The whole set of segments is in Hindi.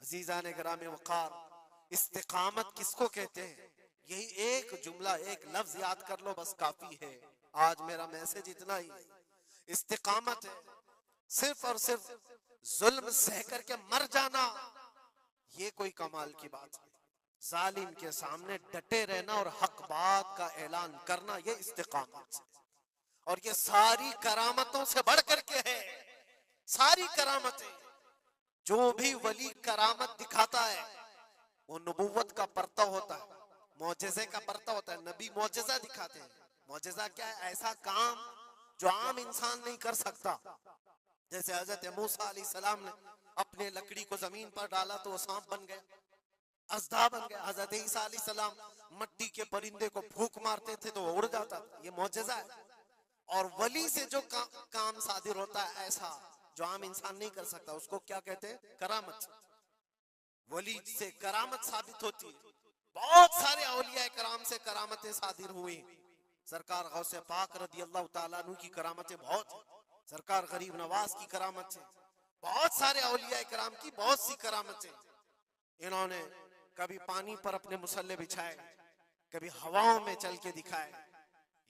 अजीजान गिरामी वक़ार, इस्तिकामत किसको कहते हैं? यही एक जुमला, एक लफ्ज याद कर लो, बस काफी है। आज मेरा मैसेज इतना ही है। इस्तिकामत है सिर्फ और सिर्फ जुल्म सह करके मर जाना, ये कोई कमाल की बात है। जालिम के सामने डटे रहना और हक बात का ऐलान करना, ये इस्तिकामत है। और ये सारी करामतों से बढ़ करके है। सारी करामतें, जो भी वली करामत दिखाता है वो नबूवत का पर्ता होता है, मौजज़े का पर्ता होता है। नबी मौजज़ा दिखाते हैं। मौजज़ा क्या है? ऐसा काम जो आम इंसान नहीं कर सकता। जैसे हजरत मूसा अलैहिस्सलाम ने अपने लकड़ी को जमीन पर डाला तो वो सांप बन गया, अज़दा बन गया। हजरत ईसा अलैहिस्सलाम मट्टी के परिंदे को फूंक मारते थे तो वो उड़ जाता था। ये मौजज़ा है। और वली से जो काम सादिर होता है ऐसा जो आम इंसान नहीं कर सकता, उसको क्या कहते हैं? करामत। वली से करामत साबित होती है। बहुत सारे औलिया कराम से करामतें सादिर हुई। सरकार गौसे पाक रदी अल्लाह ताला अन्हु की करामतें बहुत हैं। सरकार गरीब नवाज की करामत है। बहुत सारे औलिया कराम की बहुत सी करामतें। इन्होंने कभी पानी पर अपने मुसल्ले बिछाए, कभी हवाओं में चल के दिखाए,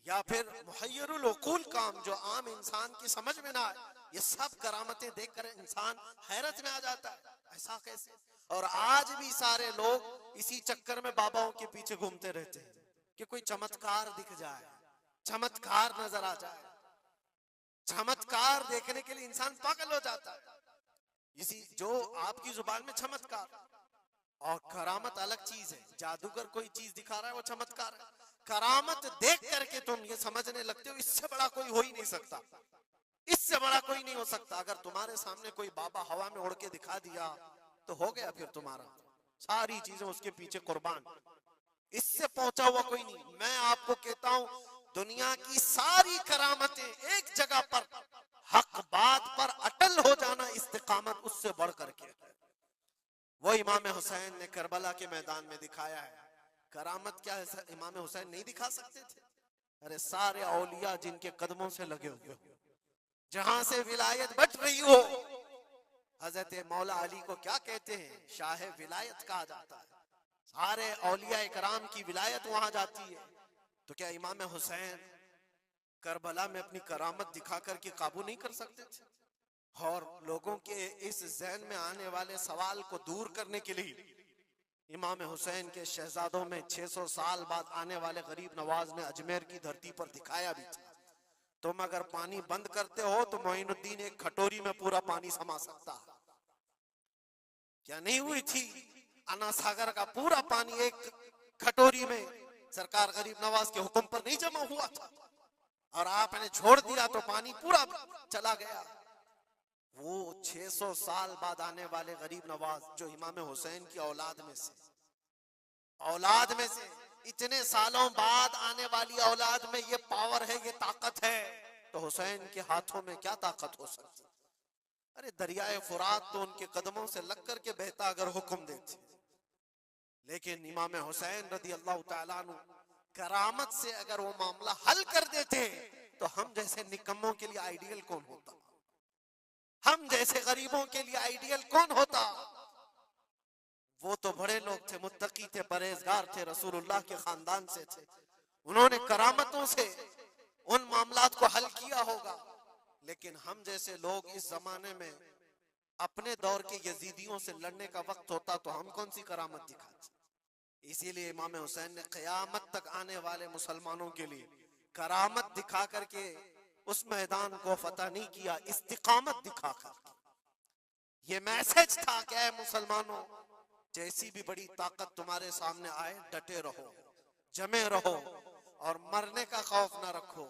या फिर मुहय्यरुल उकूल काम जो आम इंसान की समझ में ना आए, ये सब करामतें देखकर इंसान हैरत में आ जाता है, ऐसा कैसे? और आज भी सारे लोग इसी चक्कर में बाबाओं के पीछे घूमते रहते हैं कि कोई चमत्कार दिख जाए, चमत्कार नजर आ जाए। चमत्कार देखने के लिए इंसान पागल हो जाता है। इसी जो आपकी जुबान में चमत्कार और करामत अलग चीज है। जादूगर कोई चीज दिखा रहा है वो चमत्कार है। करामत देख करके तुम ये समझने लगते हो इससे बड़ा कोई हो ही नहीं सकता, इससे बड़ा कोई नहीं हो सकता। अगर तुम्हारे सामने कोई बाबा हवा में उड़ के दिखा दिया तो हो गया फिर तुम्हारा, सारी चीजें उसके पीछे कुर्बान। इससे पहुंचा हुआ कोई नहीं। मैं आपको कहता हूं दुनिया की सारी करामतें एक जगह पर हक बात पर अटल हो जाना, इस्तिकामत उससे बढ़ करके। वो इमाम हुसैन ने करबला के मैदान में दिखाया है। करामत क्या है? इमाम हुसैन नहीं दिखा सकते थे? अरे सारे औलिया जिनके कदमों से लगे हुए हो, जहां से विलायत बट रही हो, हजरत मौला अली को क्या कहते हैं? शाह विलायत कहा जाता है। सारे औलिया कराम की विलायत वहां जाती है। तो क्या इमाम हुसैन करबला में अपनी करामत दिखा करके काबू नहीं कर सकते थे? और लोगों के इस जहन में आने वाले सवाल को दूर करने के लिए इमाम हुसैन के शहजादों में 600 साल बाद आने वाले गरीब नवाज ने अजमेर की धरती पर दिखाया भी था। तुम अगर पानी बंद करते हो तो मोइनुद्दीन एक खटोरी में पूरा पानी समा सकता है। क्या नहीं हुई थी? अन्ना सागर का पूरा पानी एक खटोरी में सरकार गरीब नवाज के हुक्म पर नहीं जमा हुआ था, और आपने छोड़ दिया तो पानी पूरा चला गया। वो 600 साल बाद आने वाले गरीब नवाज जो इमाम हुसैन की औलाद में से इतने सालों बाद आने वाली औलाद में ये पावर है, ये ताकत है, तो हुसैन के हाथों में क्या ताकत हो सकती? अरे दरियाए फुरात तो उनके कदमों से लग करके बहता अगर हुक्म देते। लेकिन इमाम हुसैन रदी अल्लाह ताला अन्हु करामत से अगर वो मामला हल कर देते तो हम जैसे निकम्मों के लिए आइडियल कौन होता? हम जैसे गरीबों के लिए आइडियल कौन होता? वो तो बड़े लोग थे, मुत्तकी थे, परहेजगार थे, रसूलुल्लाह के खानदान से थे। उन्होंने करामतों से उन मामलात को हल किया होगा। लेकिन हम जैसे लोग इस जमाने में अपने दौर के यजीदियों से लड़ने का वक्त होता तो हम कौन सी करामत दिखाते? इसीलिए इमाम हुसैन ने क़यामत तक आने वाले मुसलमानों के लिए करामत दिखा करके उस मैदान को फतह नहीं किया, इस्तिकामत दिखा कर। ये मैसेज था कि मुसलमानों, जैसी भी बड़ी ताकत तुम्हारे सामने आए डटे रहो, जमे रहो और मरने का खौफ ना रखो।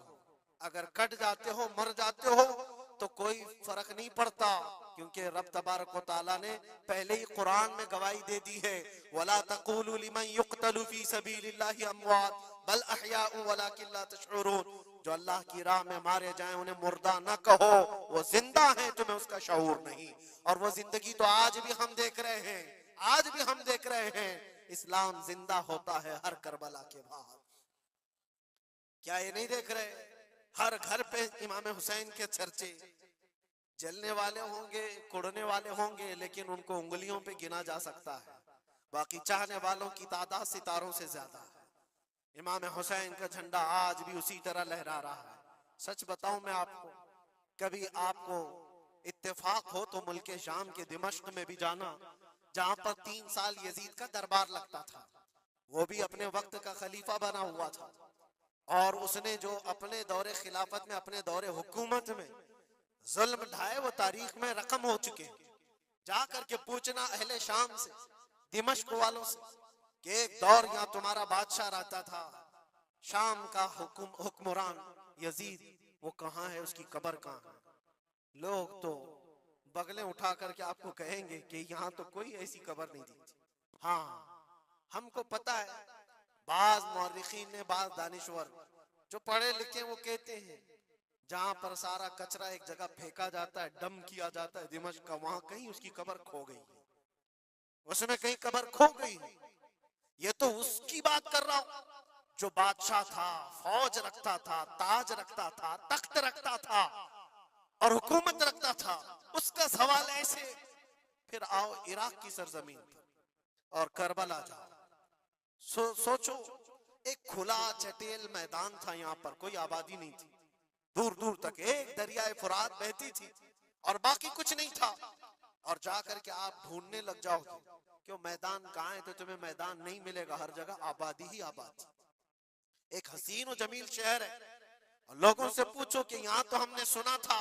अगर कट जाते हो, मर जाते हो तो कोई फर्क नहीं पड़ता, क्योंकि रब तबारक व तआला ने पहले ही कुरान में गवाही दे दी है, वला तक़ूलू लिमन युक़तलू फी सबीलिल्लाहि अमवात बल अहयाउ वलाकिन ला तशऊरून। जो अल्लाह की राह में मारे जाएं उन्हें मुर्दा न कहो, वो जिंदा हैं, तुम्हें उसका शऊर नहीं। और वो जिंदगी तो आज भी हम देख रहे हैं, आज भी हम देख रहे हैं। इस्लाम जिंदा होता है हर करबला के बाद। क्या ये नहीं देख रहे? हर घर पे इमाम हुसैन के चर्चे, जलने वाले होंगे, कुड़ने वाले होंगे, लेकिन उनको उंगलियों पे गिना जा सकता है। बाकी चाहने वालों की तादाद सितारों से ज्यादा है। इमाम हुसैन का झंडा आज भी उसी तरह लहरा रहा है। सच बताऊं मैं आपको, कभी आपको इत्तेफाक हो तो मुल्क शाम के दिमश्क में भी जाना, जहां पर 3 साल यजीद का दरबार लगता था। वो भी अपने वक्त का खलीफा बना हुआ था, और उसने जो अपने दौरे खिलाफत में, अपने दौरे हुकूमत में जुल्म ढाए, वो तारीख में रकम हो चुके हैं। जाकर के पूछना अहले शाम से, दिमश्क वालों से, कि एक दौर यहाँ तुम्हारा बादशाह रहता था, शाम का हुक्मरान यजीद, वो कहाँ है, उसकी कब्र कहाँ है? लोग तो बगलें उठा करके आपको कहेंगे कि यहाँ तो कोई ऐसी कब्र नहीं दी। हाँ, हमको पता है, बाज मौर्रिखीन ने, बाज दानिश्वर जो पढ़े लिखे, वो कहते हैं जहां पर सारा कचरा एक जगह फेंका जाता है, डम किया जाता है दिमश्क का, वहां कहीं उसकी कब्र खो गई, उसमें कहीं कब्र खो गई। ये तो उसकी बात कर रहा हूं जो बादशाह था, फौज रखता था, ताज रखता था, तख्त रखता था और हुकूमत रखता था। उसका सवाल ऐसे। फिर आओ इराक की सरजमीन पर और करबला जाओ, सोचो, एक खुला चटेल मैदान था, यहाँ पर कोई आबादी नहीं थी, दूर दूर तक एक दरियाए फुरात बहती थी और बाकी कुछ नहीं था। और जाकर के आप ढूंढने लग जाओगे क्यों मैदान कहाँ है, तो तुम्हें मैदान नहीं मिलेगा, हर जगह आबादी ही आबादी। एक हसीन और जमील शहर है, और लोगों से पूछो कि यहाँ तो हमने सुना था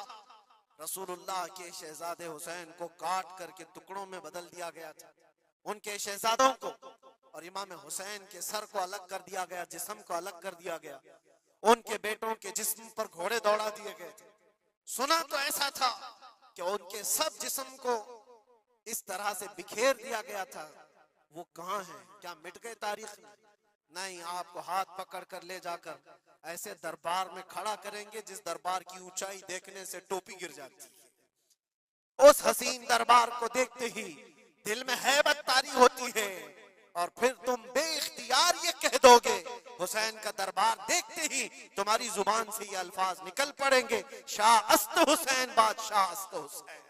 रसूलुल्लाह के शहजादे हुसैन को काट करके टुकड़ों में बदल दिया गया था, उनके शहजादों को, और इमाम हुसैन के सर को अलग कर दिया गया, जिस्म को अलग कर दिया गया, उनके बेटों के जिस्म पर घोड़े दौड़ा दिए गए थे। सुना तो ऐसा था कि उनके सब जिस्म को इस तरह से बिखेर दिया गया था। वो कहाँ है? क्या मिट गए तारीख में? नहीं, आपको हाथ पकड़ कर ले जाकर ऐसे दरबार में खड़ा करेंगे जिस दरबार की ऊंचाई देखने से टोपी गिर जाती है। उस हसीन दरबार को देखते ही दिल में हैबत तारी होती है, और फिर तुम बेइख्तियार ये कह दोगे, हुसैन का दरबार देखते ही तुम्हारी जुबान से ये अल्फाज निकल पड़ेंगे, शाह अस्त हुसैन, बादशाह अस्त हुसैन।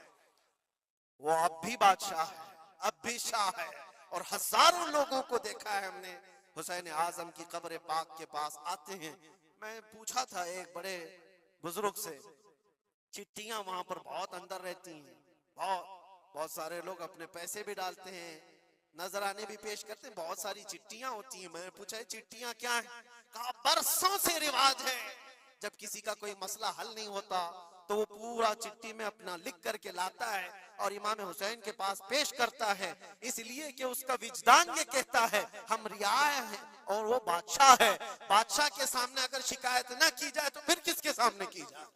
वो अब भी बादशाह है, अब भी शाह है, और हजारों लोगों को देखा है हमने हुसैन आजम की कब्र पाक के पास आते हैं। मैं पूछा था एक बड़े बुजुर्ग से, चिट्ठियां वहां पर बहुत अंदर रहती हैं, बहुत सारे लोग अपने पैसे भी डालते हैं, नजराने भी पेश करते हैं, बहुत सारी चिट्ठियां होती हैं। मैंने पूछा चिट्ठियां क्या है? कहा बरसों से रिवाज है, जब किसी का कोई मसला हल नहीं होता तो वो पूरा चिट्ठी में अपना लिख करके लाता है और इमाम हुसैन के पास पेश करता है, इसलिए कि उसका विजदान ये कहता है हम रियाया हैं और वो बादशाह है। बादशाह के सामने अगर शिकायत ना की जाए तो फिर किसके सामने की जाए?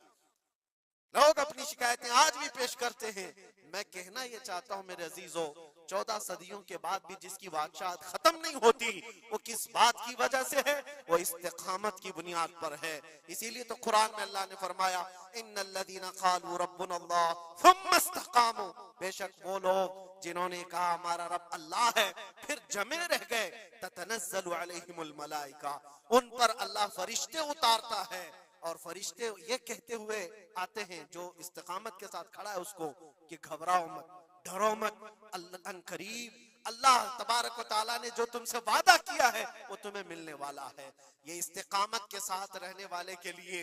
लोग अपनी शिकायतें आज भी पेश करते हैं। मैं कहना ये चाहता हूं मेरे अजीजों, 14 सदियों के बाद भी जिसकी बादशाहत खत्म नहीं होती, वो किस बात की वजह से है? वो इस्तिकामत की बुनियाद पर है। इसीलिए तो कुरान में अल्लाह ने फरमाया इन्नल्लज़ीना क़ालू रब्बुनल्लाह सुम्मा इस्तक़ामू, बेशक वो लोग जिन्होंने कहा हमारा रब अल्लाह है, फिर जमे रह गए, ततनज़्ज़लु अलैहिमुल मलाइका, उन पर अल्लाह फरिश्ते उतारता है, और फरिश्ते ये कहते हुए आते हैं जो इस्तिकामत के साथ खड़ा है उसको कि घबराओ मत, डरो मत, अल्लाह करीब, अल्लाह तबारक व तआला ने जो तुमसे वादा किया है वो तुम्हें मिलने वाला है। ये इस्तिकामत के साथ रहने वाले के लिए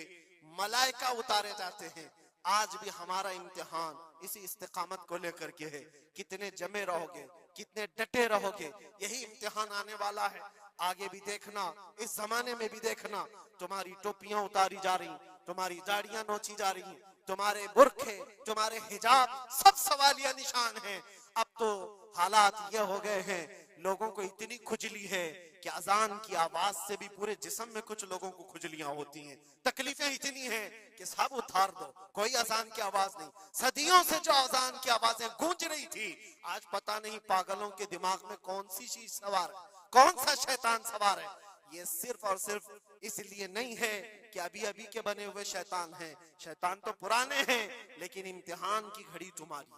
मलाइका उतारे जाते हैं। आज भी हमारा इम्तिहान इसी इस्तिकामत को लेकर के है, कितने जमे रहोगे, कितने डटे रहोगे, यही इम्तिहान आने वाला है। आगे भी देखना, इस जमाने में भी देखना, तुम्हारी टोपियां उतारी जा रही, तुम्हारी दाढ़ियां नोची जा रही, तुम्हारे बुर्खे, तुम्हारे हिजाब सब सवालिया निशान हैं। अब तो हालात ये हो गए हैं, लोगों को इतनी खुजली है कि अजान की आवाज से भी पूरे जिस्म में कुछ लोगों को खुजलियां होती हैं। तकलीफें इतनी हैं कि सब उतार दो, कोई अजान की आवाज नहीं। सदियों से जो अजान की आवाजें गूंज रही थी, आज पता नहीं पागलों के दिमाग में कौन सी चीज सवार है, कौन सा शैतान सवार है। ये सिर्फ और सिर्फ इसलिए नहीं है कि अभी अभी के बने हुए शैतान हैं, शैतान तो पुराने हैं, लेकिन इम्तिहान की घड़ी तुम्हारी,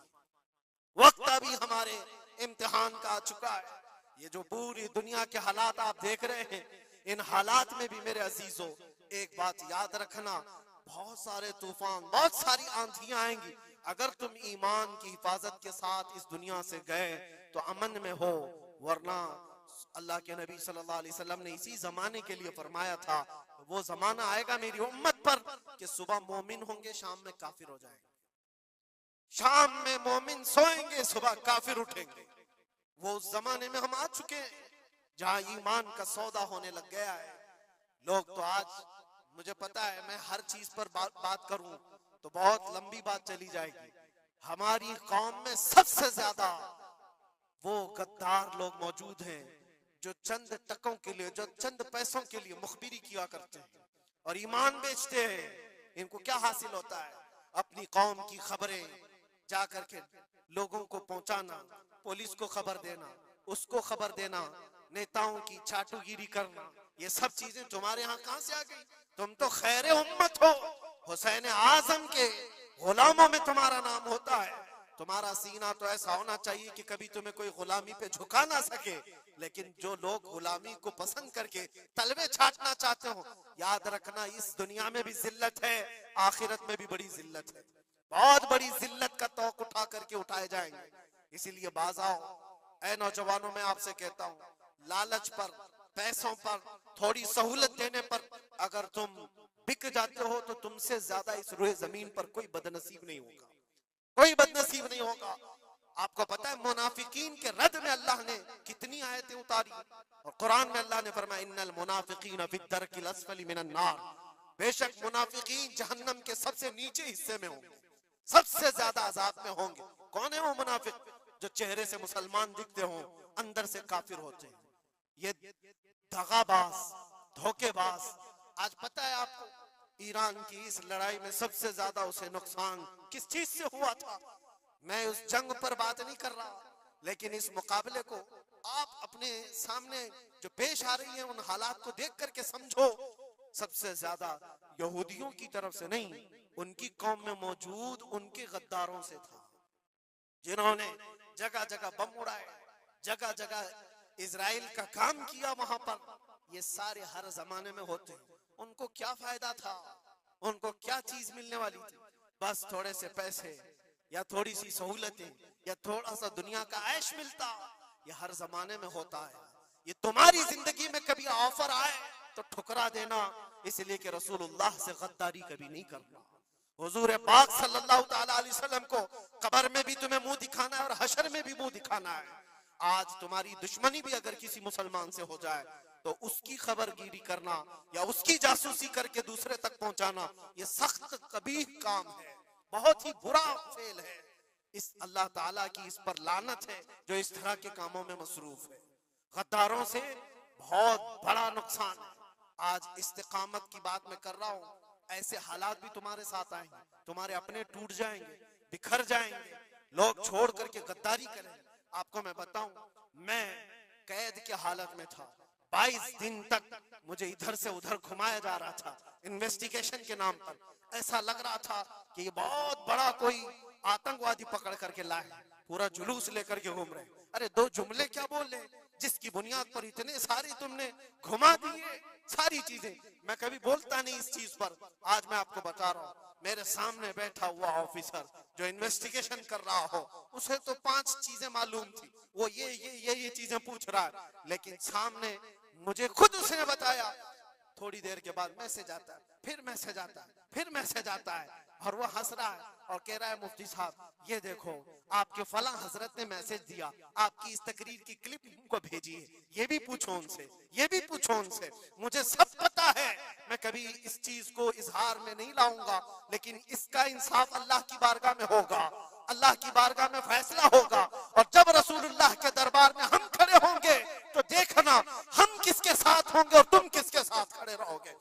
वक्त अभी हमारे इम्तिहान का आ चुका है। ये जो पूरी दुनिया के हालात आप देख रहे हैं, इन हालात में भी मेरे अजीजों एक बात याद रखना, बहुत सारे तूफान, बहुत सारी आंधियां आएंगी। अगर तुम ईमान की हिफाजत के साथ इस दुनिया से गए तो अमन में हो, वरना अल्लाह के नबी सल्लल्लाहु अलैहि वसल्लम ने इसी जमाने के लिए फरमाया था, वो जमाना आएगा मेरी उम्मत पर कि सुबह मोमिन होंगे, शाम में काफिर हो जाएंगे। शाम में मोमिन सोएंगे, सुबह काफिर उठेंगे। वो उस जमाने में हम आ चुके हैं जहां ईमान का सौदा होने लग गया है। लोग तो आज, मुझे पता है मैं हर चीज पर बात करूं तो बहुत लंबी बात चली जाएगी। हमारी कौम में सबसे ज्यादा वो गद्दार लोग मौजूद हैं जो चंद टकों के लिए, जो चंद पैसों के लिए मुखबिरी किया करते हैं और ईमान बेचते हैं। इनको क्या हासिल होता है? अपनी कौम की खबरें जाकर के लोगों को पहुंचाना, पुलिस को खबर देना, उसको खबर देना, नेताओं की चाटुगिरी करना। ये सब चीजें तुम्हारे यहाँ कहां से आ गई? तुम तो खैर उम्मत हो, हुसैन आजम के गुलामों में तुम्हारा नाम होता है। तुम्हारा सीना तो ऐसा होना चाहिए कि कभी तुम्हें कोई गुलामी पे झुका ना सके। लेकिन जो लोग गुलामी को पसंद करके तलवे छाटना चाहते हो, याद रखना इस दुनिया में भी जिल्लत है, आखिरत में भी बड़ी जिल्लत है। बहुत बड़ी जिल्लत का तौक उठा करके उठाए जाएंगे। इसीलिए बाज आओ ऐ नौजवानों, मैं आपसे कहता हूँ, लालच पर, पैसों पर, थोड़ी सहूलत देने पर अगर तुम बिक जाते हो तो तुमसे ज्यादा इस रुए जमीन पर कोई बदनसीब नहीं होगा, कोई बदनसीब नहीं होगा। आपको पता है मुनाफिकीन के रद में अल्लाह ने कितनी आयतें उतारी, और कुरान में अल्लाह ने फरमाया इन्नल मुनाफिकीन फी दरकिल अस्फली मिनन नार, बेशक मुनाफिकीन जहन्नम के सबसे नीचे हिस्से में होंगे, सबसे ज्यादा अजाब में होंगे। कौन है वो मुनाफिक? जो चेहरे से मुसलमान दिखते हो, अंदर से काफिर होते हैं। ये दगाबाज, धोखेबाज। आज पता है आपको ईरान की इस लड़ाई में सबसे ज्यादा उसे नुकसान किस चीज से हुआ था? मैं उस जंग पर बात नहीं कर रहा, लेकिन इस मुकाबले को आप अपने सामने जो पेश आ रही है उन हालात को देख करके समझो। सबसे ज्यादा यहूदियों की तरफ से नहीं, उनकी कौम में मौजूद उनके गद्दारों से था, जिन्होंने जगह जगह बम उड़ाए, जगह जगह इजराइल का काम किया वहां पर। ये सारे हर जमाने में होते हैं। उनको क्या फायदा था? उनको क्या चीज मिलने वाली थी? बस थोड़े से पैसे या थोड़ी सी सहूलतें या थोड़ा सा दुनिया का ऐश मिलता। ये हर जमाने में होता है। ये तुम्हारी जिंदगी में कभी ऑफर आए तो ठुकरा देना, इसलिए कि रसूलुल्लाह से गद्दारी कभी नहीं करना। हुजूर पाक सल्लल्लाहु ताला अलैहि वसल्लम को कब्र में भी तुम्हें मुंह दिखाना है और हशर में भी मुंह दिखाना है। आज तुम्हारी दुश्मनी भी अगर किसी मुसलमान से हो जाए तो उसकी खबरगिरी करना या उसकी जासूसी करके दूसरे तक पहुंचाना, ये सख्त कबीह काम है, बहुत ही बुरा फेल है। इस अल्लाह ताला की इस पर लानत है जो इस तरह के कामों में मसरूफ है। गद्दारों से बहुत बड़ा नुकसान है। आज इस्तिकामत की बात मैं कर रहा हूँ, ऐसे हालात भी तुम्हारे साथ आएंगे, तुम्हारे अपने टूट जाएंगे, बिखर जाएंगे, लोग छोड़ करके गद्दारी करेंगे। आपको मैं बताऊं, मैं कैद की हालत में था, 22 दिन तक मुझे इधर से उधर घुमाया जा रहा था इन्वेस्टिगेशन के नाम पर। ऐसा लग रहा था कि ये बहुत बड़ा कोई आतंकवादी पकड़ करके लाए, पूरा जुलूस लेकर के घूम रहे। अरे दो जुमले क्या बोले जिसकी बुनियाद पर इतने सारे तुमने घुमा दिए सारी चीजें। मैं कभी बोलता नहीं इस चीज पर, आज मैं आपको बता रहा हूँ। मेरे सामने बैठा हुआ ऑफिसर जो इन्वेस्टिगेशन कर रहा हो, उसे तो 5 चीजें मालूम थी, वो ये चीजें पूछ रहा है, लेकिन सामने मुझे खुद उसने बताया। थोड़ी देर के बाद मैसेज आता है, फिर मैसेज आता है, फिर मैसेज आता है, और वो हंस रहा है और कह रहा है मुफ्ती साहब ये देखो आपके फला हजरत ने मैसेज दिया, आपकी इस तकरीर की क्लिप उनको भेजी है, ये भी पूछो उनसे, ये भी पूछो उनसे। मुझे सब पता है, मैं कभी इस चीज को इजहार में नहीं लाऊंगा, लेकिन इसका इंसाफ अल्लाह की बारगाह में होगा, अल्लाह की बारगाह में फैसला होगा। और जब रसूलुल्लाह के दरबार में हम खड़े होंगे तो देखना हम किसके साथ होंगे और तुम किसके साथ खड़े रहोगे।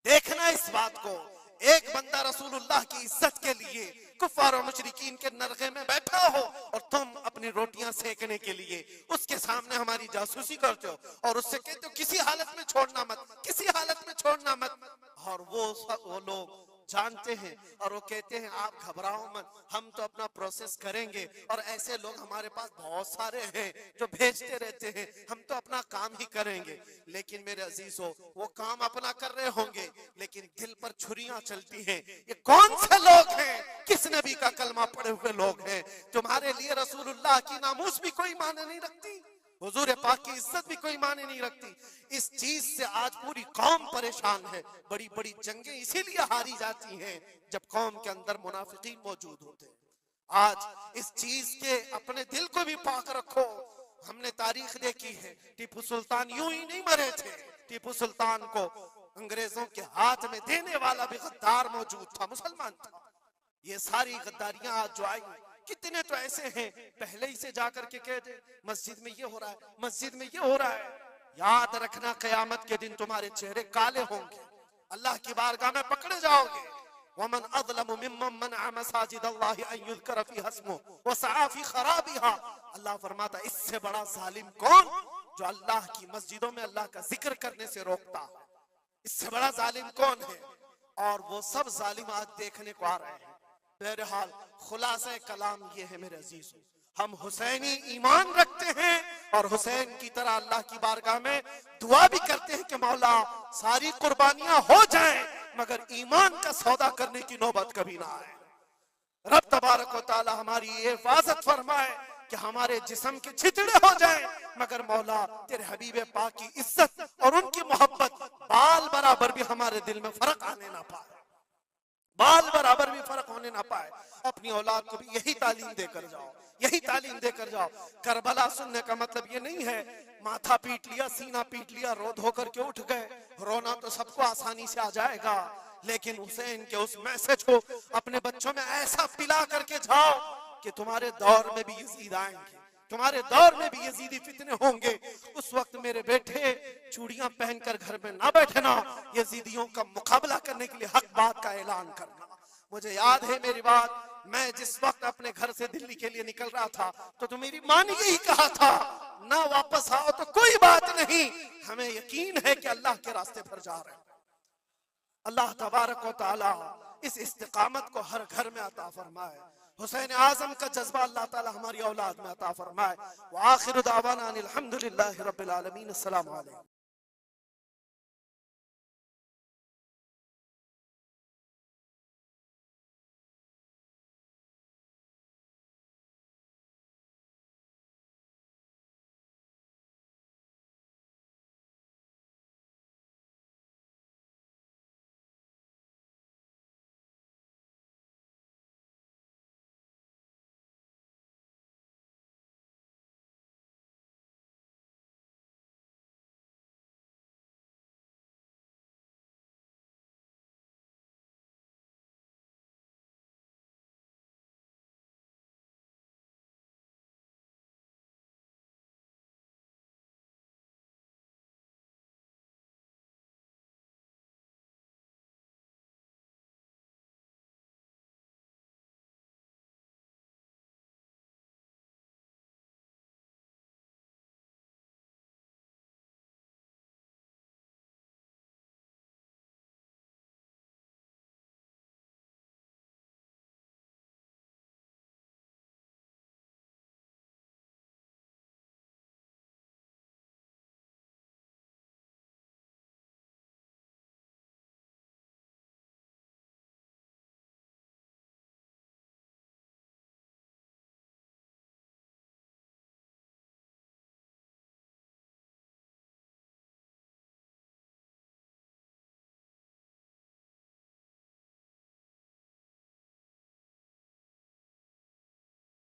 देखना इस बात को। एक बंदा रसूलुल्लाह की इज्जत के लिए कुफार और मुशरिकीन के नरगे में बैठा हो और तुम अपनी रोटियां सेकने के लिए उसके सामने हमारी जासूसी करते हो और उससे कहते हो किसी हालत में छोड़ना मत, किसी हालत में छोड़ना मत। और वो लोग जानते हैं और वो कहते हैं आप घबराओ मत, हम तो अपना प्रोसेस करेंगे। और ऐसे लोग हमारे पास बहुत सारे हैं जो भेजते रहते हैं, हम तो अपना काम ही करेंगे। लेकिन मेरे अजीजों, वो काम अपना कर रहे होंगे लेकिन दिल पर छुरियां चलती हैं। ये कौन से लोग हैं? किस नबी का कलमा पढ़े हुए लोग हैं? तुम्हारे लिए रसूलुल्लाह की नामूस भी कोई माने नहीं रखती, हुजूर पाक की इज्जत भी कोई माने नहीं रखती। इस चीज से आज पूरी कौम परेशान है। बड़ी बड़ी जंगें इसीलिए हारी जाती हैं जब कौम के अंदर मुनाफिकीन मौजूद होते हैं। आज इस चीज के अपने दिल को भी पाक रखो। हमने तारीख देखी है, टीपू सुल्तान यूं ही नहीं मरे थे। टीपू सुल्तान को अंग्रेजों के हाथ में देने वाला भी गद्दार मौजूद था, मुसलमान था। ये सारी गद्दारियां आज जो आई, कितने तो ऐसे हैं पहले ही से जाकर के कह दे मस्जिद में ये हो रहा है, मस्जिद में ये हो रहा है। याद रखना कयामत के दिन तुम्हारे चेहरे काले होंगे, अल्लाह की बारगाह में पकड़े जाओगे। वमन अज़लमु मिम्मन मनअ मसाजिदल्लाहि अन युज़करा फ़ीहा इस्मुहु व सआ फ़ी खराबिहा। अल्लाह फरमाता इससे बड़ा जालिम कौन जो अल्लाह की मस्जिदों में अल्लाह का जिक्र करने से रोकता है? इससे बड़ा जालिम कौन है? और वो सब जालिम आज देखने को आ रहे हैं। बहरहाल खुलासा कलाम ये है मेरे अजीजों, हम हुसैनी ईमान रखते हैं और हुसैन की तरह अल्लाह की बारगाह में दुआ भी करते हैं कि मौला सारी कुर्बानियां हो जाएं मगर ईमान का सौदा करने की नौबत कभी ना आए। रब तबारक व तआला हमारी हिफाजत फरमाए कि हमारे जिस्म के छितड़े हो जाएं मगर मौला तेरे हबीब पाक की इज्जत और उनकी मोहब्बत बाल बराबर भी हमारे दिल में फर्क आने ना पाए, बाल बराबर भी फर्क होने ना पाए। अपनी औलाद को भी यही तालीम देकर जाओ, यही तालीम देकर जाओ। करबला सुनने का मतलब ये नहीं है माथा पीट लिया, सीना पीट लिया, रो धो करके उठ गए। रोना तो सबको आसानी से आ जाएगा, लेकिन हुसैन के उस मैसेज को अपने बच्चों में ऐसा पिला करके जाओ कि तुम्हारे दौर में भी यजीद आएंगे, तुम्हारे दौर में भी यजीदी फितने होंगे। उस वक्त मेरे बेटे चूड़ियां पहनकर घर में ना बैठना, यजीदियों का मुकाबला करने के लिए हक बात का ऐलान करना। मुझे याद है मेरी बात, मैं जिस वक्त अपने घर से दिल्ली के लिए निकल रहा था तो मेरी माँ ने यही कहा था ना वापस आओ तो कोई बात नहीं, हमें यकीन है कि अल्लाह के रास्ते पर जा रहे हैं। अल्लाह तबारक व तआला इस इस्तिकामत को हर घर में अता फरमाए। हुसैन आजम का जज्बा अल्लाह ताला हमारी औलाद में अता फरमाए। व आखिर दावाना अनिल हम्दुलिल्लाहि रब्बिल आलमीन। अस्सलामु अलैकुम।